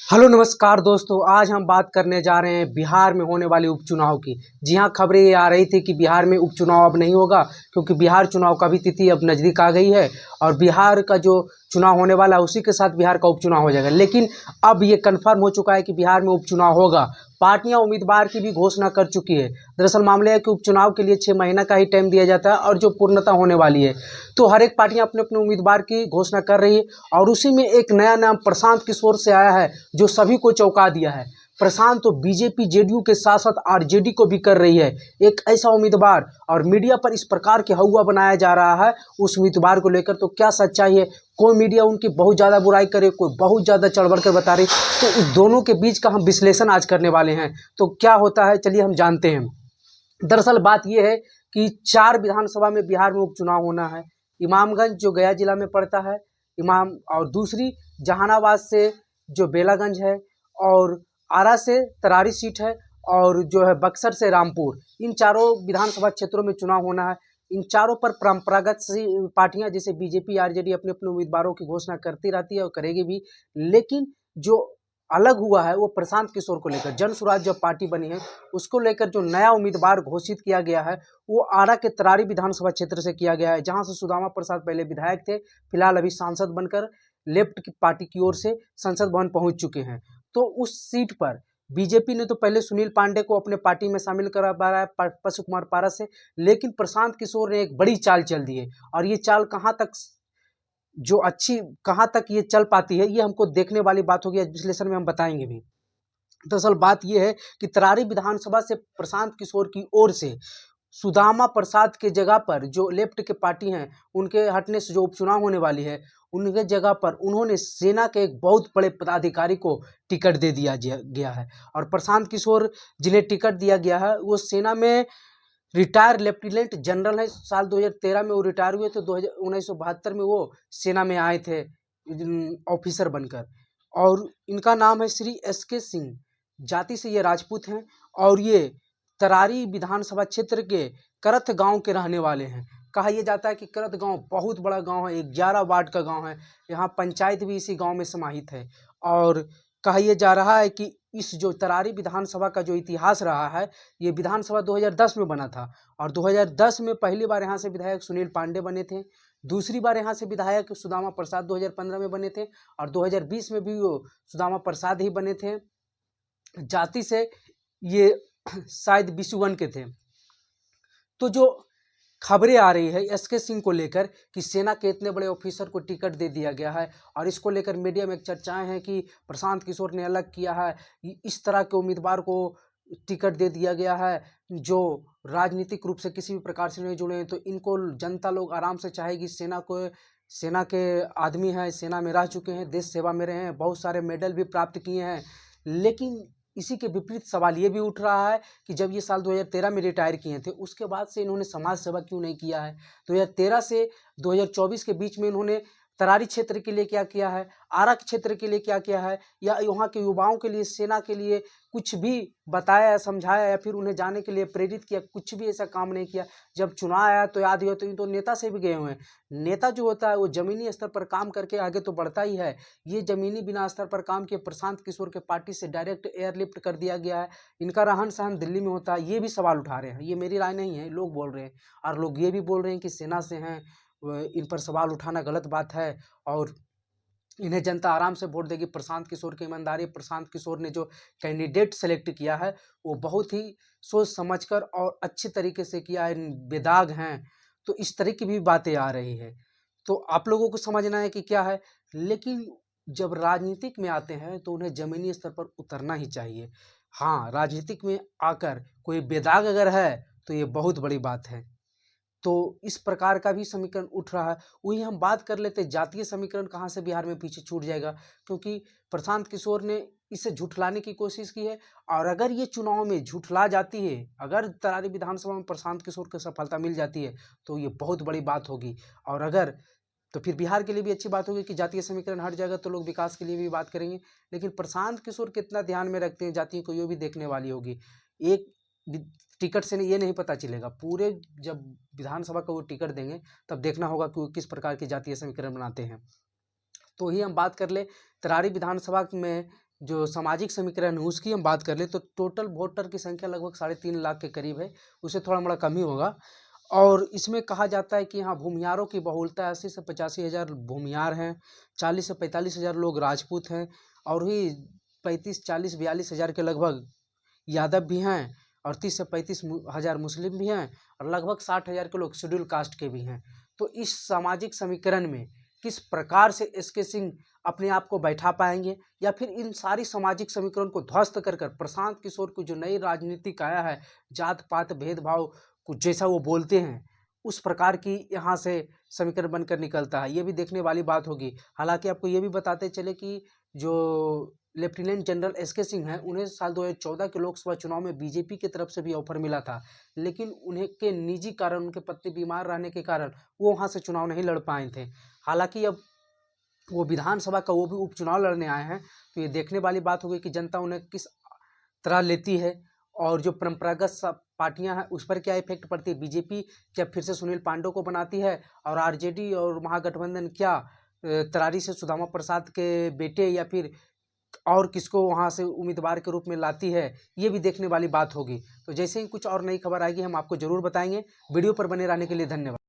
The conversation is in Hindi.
हेलो नमस्कार दोस्तों। आज हम बात करने जा रहे हैं बिहार में होने वाले उपचुनाव की। जी हाँ, खबरें ये आ रही थी कि बिहार में उपचुनाव अब नहीं होगा क्योंकि बिहार चुनाव का भी तिथि अब नज़दीक आ गई है और बिहार का जो चुनाव होने वाला है उसी के साथ बिहार का उपचुनाव हो जाएगा। लेकिन अब ये कन्फर्म हो चुका है कि बिहार में उपचुनाव होगा। पार्टियां उम्मीदवार की भी घोषणा कर चुकी है। दरअसल मामले है कि उपचुनाव के लिए 6 महीना का ही टाइम दिया जाता है और जो पूर्णता होने वाली है तो हर एक पार्टियां अपने अपने उम्मीदवार की घोषणा कर रही है। और उसी में एक नया नाम प्रशांत किशोर से आया है जो सभी को चौंका दिया है। प्रशांत तो बीजेपी जेडीयू के साथ साथ आरजेडी को भी कर रही है। एक ऐसा उम्मीदवार और मीडिया पर इस प्रकार के हवा बनाया जा रहा है उस उम्मीदवार को लेकर, तो क्या सच्चाई है? कोई मीडिया उनकी बहुत ज़्यादा बुराई करे, कोई बहुत ज़्यादा चढ़ बढ़ कर बता रही। तो इस दोनों के बीच का हम विश्लेषण आज करने वाले हैं। तो क्या होता है चलिए हम जानते हैं। दरअसल बात यह है कि 4 विधानसभा में बिहार में उपचुनाव होना है। इमामगंज जो गया जिला में पड़ता है, इमाम, और दूसरी जहानाबाद से जो बेलागंज है, और आरा से तरारी सीट है, और जो है बक्सर से रामपुर। इन चारों विधानसभा क्षेत्रों में चुनाव होना है। इन चारों पर परंपरागत सी पार्टियां जैसे बीजेपी आरजेडी अपने अपने उम्मीदवारों की घोषणा करती रहती है और करेगी भी। लेकिन जो अलग हुआ है वो प्रशांत किशोर को लेकर, जन स्वराज जो पार्टी बनी है उसको लेकर जो नया उम्मीदवार घोषित किया गया है वो आरा के तरारी विधानसभा क्षेत्र से किया गया है, जहां से सुदामा प्रसाद पहले विधायक थे, फिलहाल अभी सांसद बनकर लेफ्ट की पार्टी की ओर से संसद भवन पहुंच चुके हैं। तो उस सीट पर बीजेपी ने तो पहले सुनील पांडे को अपने पार्टी में शामिल करवाया है पशु कुमार पारस से, लेकिन प्रशांत किशोर ने एक बड़ी चाल चल दी है। और ये चाल कहाँ तक ये चल पाती है, ये हमको देखने वाली बात होगी। आज विश्लेषण में हम बताएंगे भी। दरअसल बात यह है कि तरारी विधानसभा से प्रशांत किशोर की ओर से सुदामा प्रसाद के जगह पर जो लेफ्ट के पार्टी हैं उनके हटने से जो उपचुनाव होने वाली है उनके जगह पर उन्होंने सेना के एक बहुत बड़े पदाधिकारी को टिकट दे दिया गया है। और प्रशांत किशोर जिन्हें टिकट दिया गया है वो सेना में रिटायर लेफ्टिनेंट जनरल है। साल 2013 में वो रिटायर हुए थे। 1972 में वो सेना में आए थे ऑफिसर बनकर। और इनका नाम है श्री SK सिंह। जाति से ये राजपूत हैं और ये तरारी विधानसभा क्षेत्र के करथ गांव के रहने वाले हैं। कहा यह जाता है कि करथ गांव बहुत बड़ा गांव है, 11 वार्ड का गांव है। यहाँ पंचायत भी इसी गांव में समाहित है। और कहा यह जा रहा है कि इस जो तरारी विधानसभा का जो इतिहास रहा है, ये विधानसभा 2010 में बना था। और 2010 में पहली बार यहाँ से विधायक सुनील पांडे बने थे। दूसरी बार यहाँ से विधायक सुदामा प्रसाद 2015 में बने थे। और 2020 में भी वो सुदामा प्रसाद ही बने थे। जाति से ये शायद विसुवन के थे। तो जो खबरें आ रही है SK सिंह को लेकर कि सेना के इतने बड़े ऑफिसर को टिकट दे दिया गया है, और इसको लेकर मीडिया में एक चर्चाएं हैं कि प्रशांत किशोर ने अलग किया है, इस तरह के उम्मीदवार को टिकट दे दिया गया है जो राजनीतिक रूप से किसी भी प्रकार से नहीं जुड़े हैं। तो इनको जनता लोग आराम से चाहेगी। सेना के आदमी हैं, सेना में रह चुके हैं, देश सेवा में रहे हैं, बहुत सारे मेडल भी प्राप्त किए हैं। लेकिन इसी के विपरीत सवाल ये भी उठ रहा है कि जब ये साल 2013 में रिटायर किए थे उसके बाद से इन्होंने समाज सेवा क्यों नहीं किया है। 2013 से 2024 के बीच में इन्होंने तरारी क्षेत्र के लिए क्या किया है, आरा क्षेत्र के लिए क्या किया है, या वहाँ के युवाओं के लिए, सेना के लिए कुछ भी बताया या समझाया या फिर उन्हें जाने के लिए प्रेरित किया? कुछ भी ऐसा काम नहीं किया। जब चुनाव आया तो याद ही हो, तो ये तो नेता से भी गए हुए हैं। नेता जो होता है वो जमीनी स्तर पर काम करके आगे तो बढ़ता ही है। ये जमीनी बिना स्तर पर काम किए प्रशांत किशोर के पार्टी से डायरेक्ट एयरलिफ्ट कर दिया गया है। इनका रहन सहन दिल्ली में होता है, ये भी सवाल उठा रहे हैं। ये मेरी राय नहीं है, लोग बोल रहे हैं। और लोग ये भी बोल रहे हैं कि सेना से हैं, इन पर सवाल उठाना गलत बात है और इन्हें जनता आराम से वोट देगी। प्रशांत किशोर की ईमानदारी, प्रशांत किशोर ने जो कैंडिडेट सेलेक्ट किया है वो बहुत ही सोच समझकर और अच्छे तरीके से किया है, बेदाग हैं। तो इस तरह की भी बातें आ रही है। तो आप लोगों को समझना है कि क्या है। लेकिन जब राजनीतिक में आते हैं तो उन्हें जमीनी स्तर पर उतरना ही चाहिए। हाँ, राजनीतिक में आकर कोई बेदाग अगर है तो ये बहुत बड़ी बात है। तो इस प्रकार का भी समीकरण उठ रहा है। वही हम बात कर लेते हैं, जातीय समीकरण कहाँ से बिहार में पीछे छूट जाएगा, क्योंकि प्रशांत किशोर ने इसे झुठलाने की कोशिश की है। और अगर ये चुनाव में झुठला जाती है, अगर तरारी विधानसभा में प्रशांत किशोर को सफलता मिल जाती है तो ये बहुत बड़ी बात होगी। और अगर तो फिर बिहार के लिए भी अच्छी बात होगी कि जातीय समीकरण हट जाएगा तो लोग विकास के लिए भी बात करेंगे। लेकिन प्रशांत किशोर कितना ध्यान में रखते हैं जातियों को, ये भी देखने वाली होगी। एक टिकट से ये नहीं पता चलेगा, पूरे जब विधानसभा को वो टिकट देंगे तब देखना होगा कि वो किस प्रकार के जातीय समीकरण बनाते हैं। तो ही हम बात कर ले तरारी विधानसभा में जो सामाजिक समीकरण है उसकी हम बात कर ले तो टोटल वोटर की संख्या लगभग 3.5 लाख के करीब है, उससे थोड़ा मोड़ा कम ही होगा। और इसमें कहा जाता है कि यहाँ भूमियारों की बहुलता 80 से 85 हज़ार भूमियार हैं, 40 से 45 हज़ार लोग राजपूत हैं, और वही 35, 40, 42 हज़ार के लगभग यादव भी हैं, और 30 से 35 हज़ार मुस्लिम भी हैं, और लगभग 60 हज़ार के लोग शेड्यूल कास्ट के भी हैं। तो इस सामाजिक समीकरण में किस प्रकार से एसके सिंह अपने आप को बैठा पाएंगे, या फिर इन सारी सामाजिक समीकरण को ध्वस्त कर प्रशांत किशोर की जो नई राजनीतिक आया है, जात पात भेदभाव कुछ जैसा वो बोलते हैं, उस प्रकार की यहाँ से समीकरण बनकर निकलता है, ये भी देखने वाली बात होगी। हालांकि आपको ये भी बताते चले कि जो लेफ्टिनेंट जनरल एसके सिंह हैं, उन्हें साल 2014 के लोकसभा चुनाव में बीजेपी की तरफ से भी ऑफर मिला था, लेकिन उन्हें के निजी कारण, उनके पत्नी बीमार रहने के कारण वो वहाँ से चुनाव नहीं लड़ पाए थे। हालांकि अब वो विधानसभा का वो भी उपचुनाव लड़ने आए हैं, तो ये देखने वाली बात होगी कि जनता उन्हें किस तरह लेती है, और जो परंपरागत पार्टियां हैं उस पर क्या इफेक्ट पड़ती है। बीजेपी क्या फिर से सुनील पांडे को बनाती है, और आरजेडी और महागठबंधन क्या तरारी से सुदामा प्रसाद के बेटे या फिर और किसको वहां से उम्मीदवार के रूप में लाती है, ये भी देखने वाली बात होगी। तो जैसे ही कुछ और नई खबर आएगी हम आपको जरूर बताएंगे। वीडियो पर बने रहने के लिए धन्यवाद।